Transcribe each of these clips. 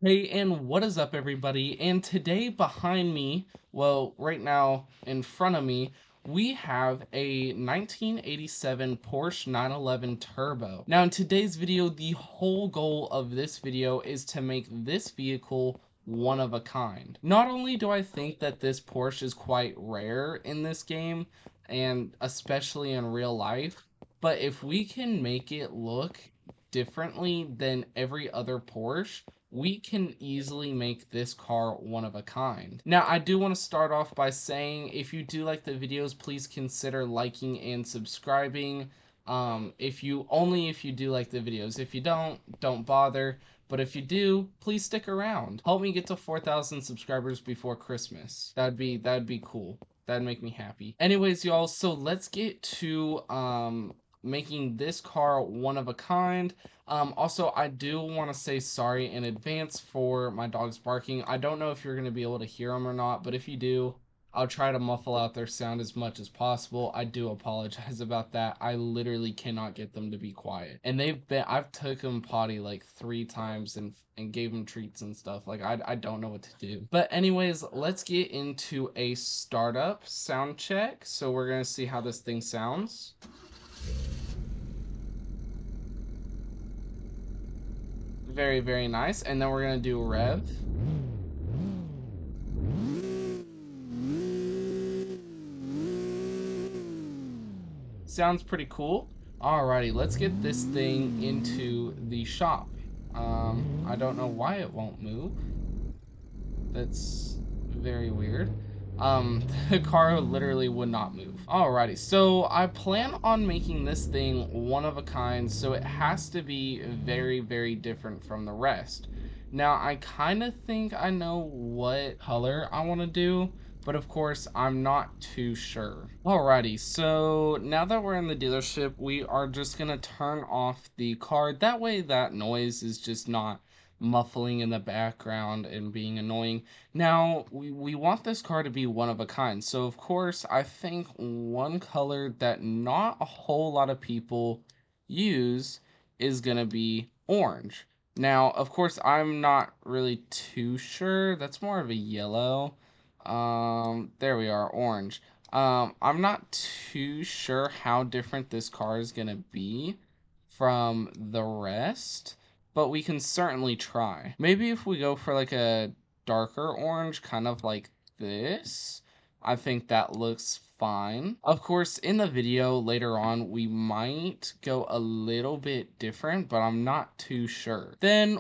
Hey, and what is up, everybody? And today behind me, well, right now in front of me, we have a 1987 Porsche 911 Turbo. Now, in today's video, the whole goal of this video is to make this vehicle one of a kind. Not only do I think that this Porsche is quite rare in this game, and especially in real life, but if we can make it look differently than every other Porsche, we can easily make this car one of a kind. Now, I do want to start off by saying if you do like the videos, please consider liking and subscribing. If you do like the videos. If you don't bother. But if you do, please stick around. Help me get to 4,000 subscribers before Christmas. That'd be cool. That'd make me happy. Anyways, y'all, so let's get to making this car one of a kind. Also, I do want to say sorry in advance for my dogs barking. I don't know if you're going to be able to hear them or not, but if you do, I'll try to muffle out their sound as much as possible. I do apologize about that. I literally cannot get them to be quiet. And I've took them potty like 3 times and gave them treats and stuff. Like, I don't know what to do. But anyways, let's get into a startup sound check. So we're going to see how this thing sounds. Very, very nice. And then we're going to do rev. Sounds pretty cool. Alrighty, let's get this thing into the shop. I don't know why it won't move. That's very weird. The car literally would not move. Alrighty, so I plan on making this thing one of a kind, so it has to be very, very different from the rest. Now, I kind of think I know what color I want to do, but of course, I'm not too sure. Alrighty, so now that we're in the dealership, we are just gonna turn off the car. That way, that noise is just not muffling in the background and being annoying. Now, we want this car to be one of a kind. So, of course, I think one color that not a whole lot of people use is going to be orange. Now, of course, I'm not really too sure. That's more of a yellow. There we are, orange. I'm not too sure how different this car is going to be from the rest, but we can certainly try. Maybe if we go for like a darker orange, kind of like this, I think that looks fine. Of course, in the video later on, we might go a little bit different, but I'm not too sure. Then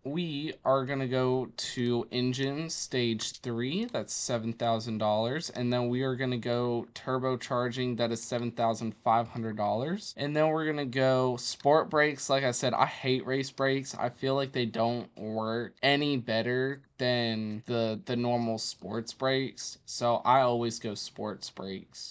we are gonna go to engine stage 3, that's $7,000, and then we are gonna go turbocharging, that is $7,500, and then we're gonna go sport brakes. Like I said, I hate race brakes. I feel like they don't work any better than the normal sports brakes, so I always go sports brakes.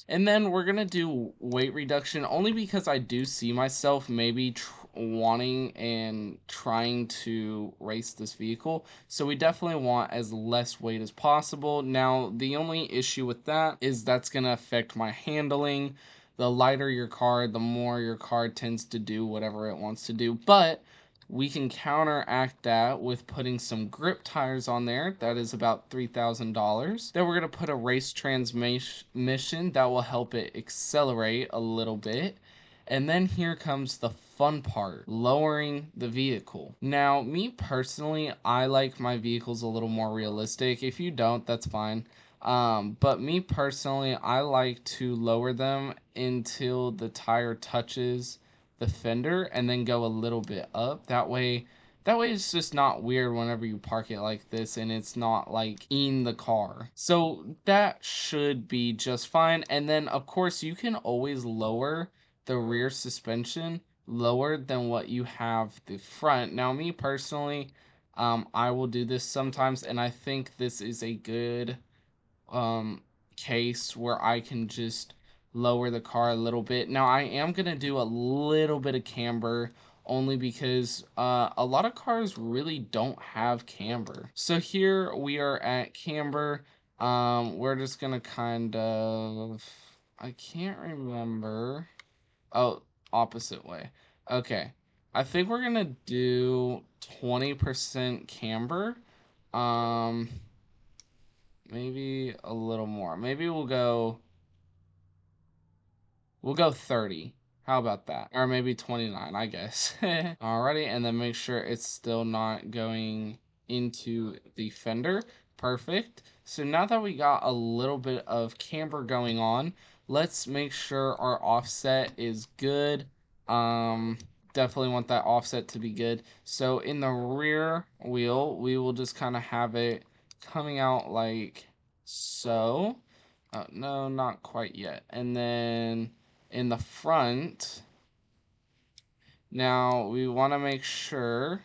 And then we're gonna do weight reduction only because I do see myself maybe wanting and trying to race this vehicle, so we definitely want as less weight as possible. Now, the only issue with that is that's gonna affect my handling. The lighter your car, the more your car tends to do whatever it wants to do, but we can counteract that with putting some grip tires on there. That is about $3,000. Then we're going to put a race transmission that will help it accelerate a little bit. And then here comes the fun part, lowering the vehicle. Now, me personally, I like my vehicles a little more realistic. If you don't, that's fine. But me personally, I like to lower them until the tire touches the fender and then go a little bit up. That way it's just not weird whenever you park it like this and it's not like in the car. So that should be just fine. And then of course you can always lower the rear suspension lower than what you have the front. Now me personally, I will do this sometimes, and I think this is a good um, case where I can just lower the car a little bit. Now I am going to do a little bit of camber only because a lot of cars really don't have camber. So here we are at camber. We're just going to kind of, I can't remember. Oh, opposite way. Okay. I think we're gonna do 20% camber. Um, maybe a little more. Maybe we'll go 30. How about that? Or maybe 29, I guess. Alrighty, and then make sure it's still not going into the fender. Perfect. So now that we got a little bit of camber going on, let's make sure our offset is good. Um, Definitely want that offset to be good. So in the rear wheel, we will just kind of have it coming out like so. No, not quite yet. And then in the front, now we want to make sure.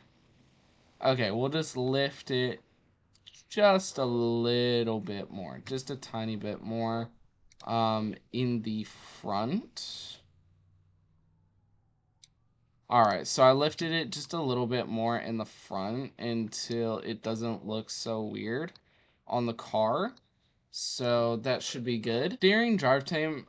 Okay, we'll just lift it just a little bit more, just a tiny bit more in the front. All right, so I lifted it just a little bit more in the front until it doesn't look so weird on the car. So that should be good. Steering, drivetrain,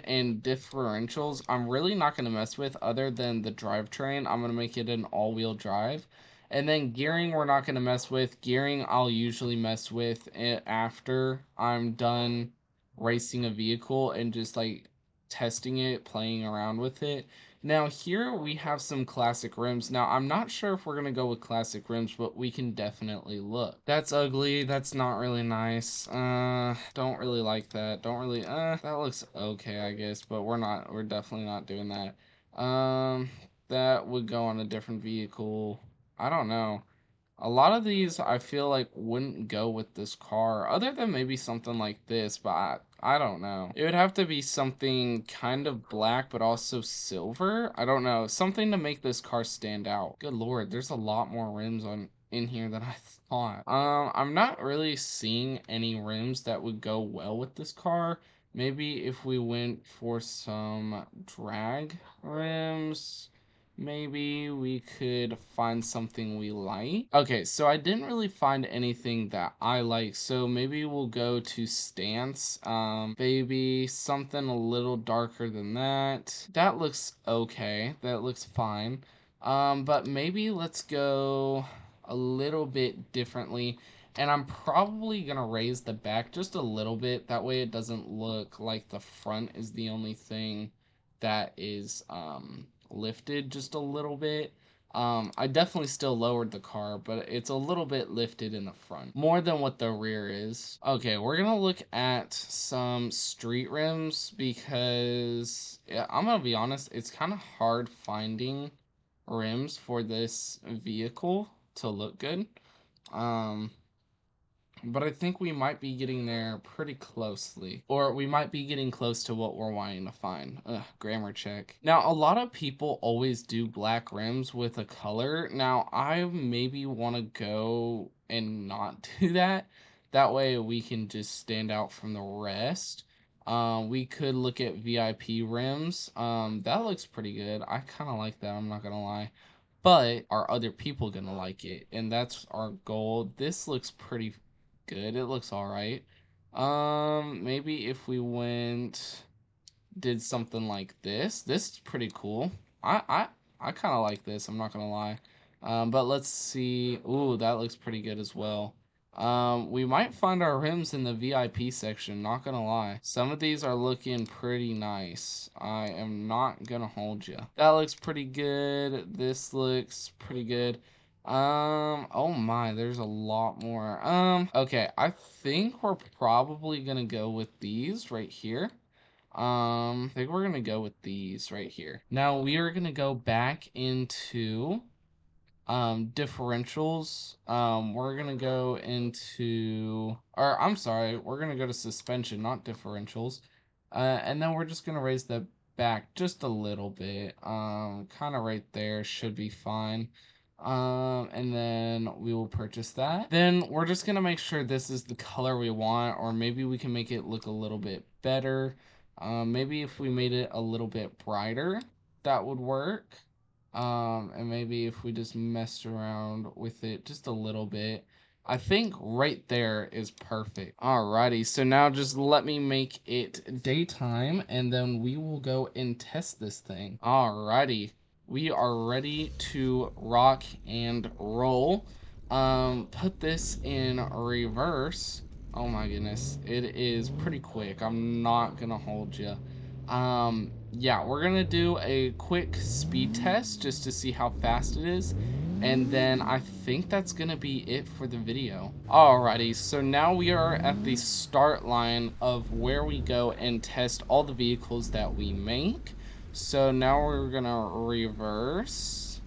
and differentials, I'm really not going to mess with other than the drivetrain. I'm going to make it an all-wheel drive. And then gearing, we're not going to mess with. Gearing, I'll usually mess with it after I'm done racing a vehicle and just like testing it, playing around with it. Now here we have some classic rims. Now I'm not sure if we're gonna go with classic rims, but we can definitely look. That's ugly. That's not really nice. Don't really like that. Don't really. That looks okay, I guess, but we're not. We're definitely not doing that. That would go on a different vehicle. I don't know. A lot of these I feel like wouldn't go with this car, other than maybe something like this, but I don't know. It would have to be something kind of black, but also silver. I don't know. Something to make this car stand out. Good lord, there's a lot more rims on in here than I thought. I'm not really seeing any rims that would go well with this car. Maybe if we went for some drag rims. Maybe we could find something we like. Okay, so I didn't really find anything that I like, so maybe we'll go to stance. Maybe something a little darker than that. That looks okay. That looks fine. But maybe let's go a little bit differently. And I'm probably gonna raise the back just a little bit. That way it doesn't look like the front is the only thing that is lifted just a little bit. I definitely still lowered the car, but it's a little bit lifted in the front, more than what the rear is. Okay, we're gonna look at some street rims because yeah, I'm gonna be honest, it's kind of hard finding rims for this vehicle to look good. Um, but I think we might be getting there pretty closely. Or we might be getting close to what we're wanting to find. Ugh, grammar check. Now, a lot of people always do black rims with a color. Now, I maybe want to go and not do that. That way we can just stand out from the rest. We could look at VIP rims. That looks pretty good. I kind of like that, I'm not gonna lie. But are other people gonna like it? And that's our goal. This looks pretty good. It looks all right. Maybe if we did something like this. This is pretty cool. I kind of like this. I'm not gonna lie. But let's see. Ooh, that looks pretty good as well. We might find our rims in the VIP section. Not gonna lie. Some of these are looking pretty nice. I am not gonna hold you. That looks pretty good. This looks pretty good. Oh my, there's a lot more. Okay, I think we're probably gonna go with these right here. I think we're gonna go with these right here. Now we are gonna go back into differentials. We're gonna go into, or I'm sorry, we're gonna go to suspension, not differentials. And then we're just gonna raise the back just a little bit. Kind of right there should be fine. And then we will purchase that. Then we're just gonna make sure this is the color we want, or maybe we can make it look a little bit better. Maybe if we made it a little bit brighter, that would work. And maybe if we just messed around with it just a little bit, I think right there is perfect. Alrighty, so now just let me make it daytime and then we will go and test this thing. Alrighty. we are ready to rock and roll. Put this in reverse. Oh my goodness, it is pretty quick. I'm not gonna hold you. Yeah, we're gonna do a quick speed test just to see how fast it is, and then I think that's gonna be it for the video. Alrighty, so now we are at the start line of where we go and test all the vehicles that we make. So now we're gonna reverse.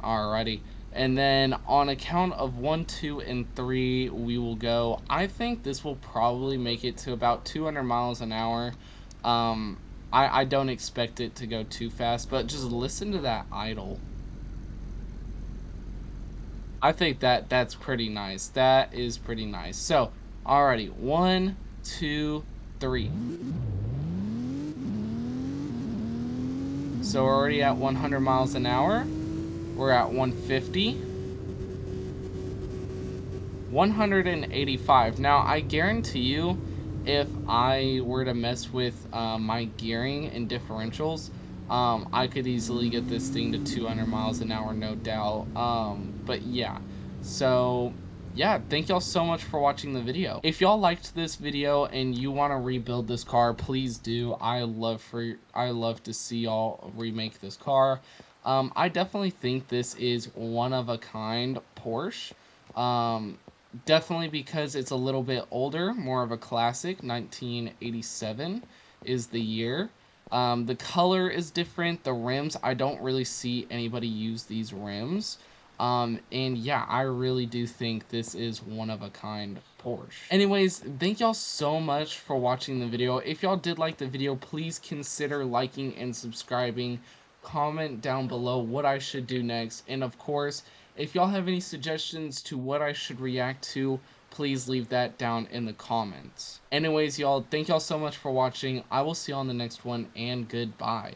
Alrighty. And then on a count of 1, 2, and 3, we will go. I think this will probably make it to about 200 miles an hour. I don't expect it to go too fast, but just listen to that idle. I think that's pretty nice. That is pretty nice. So, alrighty. 1, 2, 3. So we're already at 100 miles an hour. We're at 150. 185. Now, I guarantee you, if I were to mess with my gearing and differentials, I could easily get this thing to 200 miles an hour, no doubt. But yeah, so yeah, thank y'all so much for watching the video. If y'all liked this video and you want to rebuild this car, please do. I love to see y'all remake this car. I definitely think this is one of a kind Porsche. Definitely because it's a little bit older, more of a classic. 1987 is the year. The color is different. The rims, I don't really see anybody use these rims. And yeah, I really do think this is one of a kind Porsche. Anyways, thank y'all so much for watching the video. If y'all did like the video, please consider liking and subscribing. Comment down below what I should do next. And of course, if y'all have any suggestions to what I should react to, please leave that down in the comments. Anyways, y'all, thank y'all so much for watching. I will see you on the next one, and goodbye.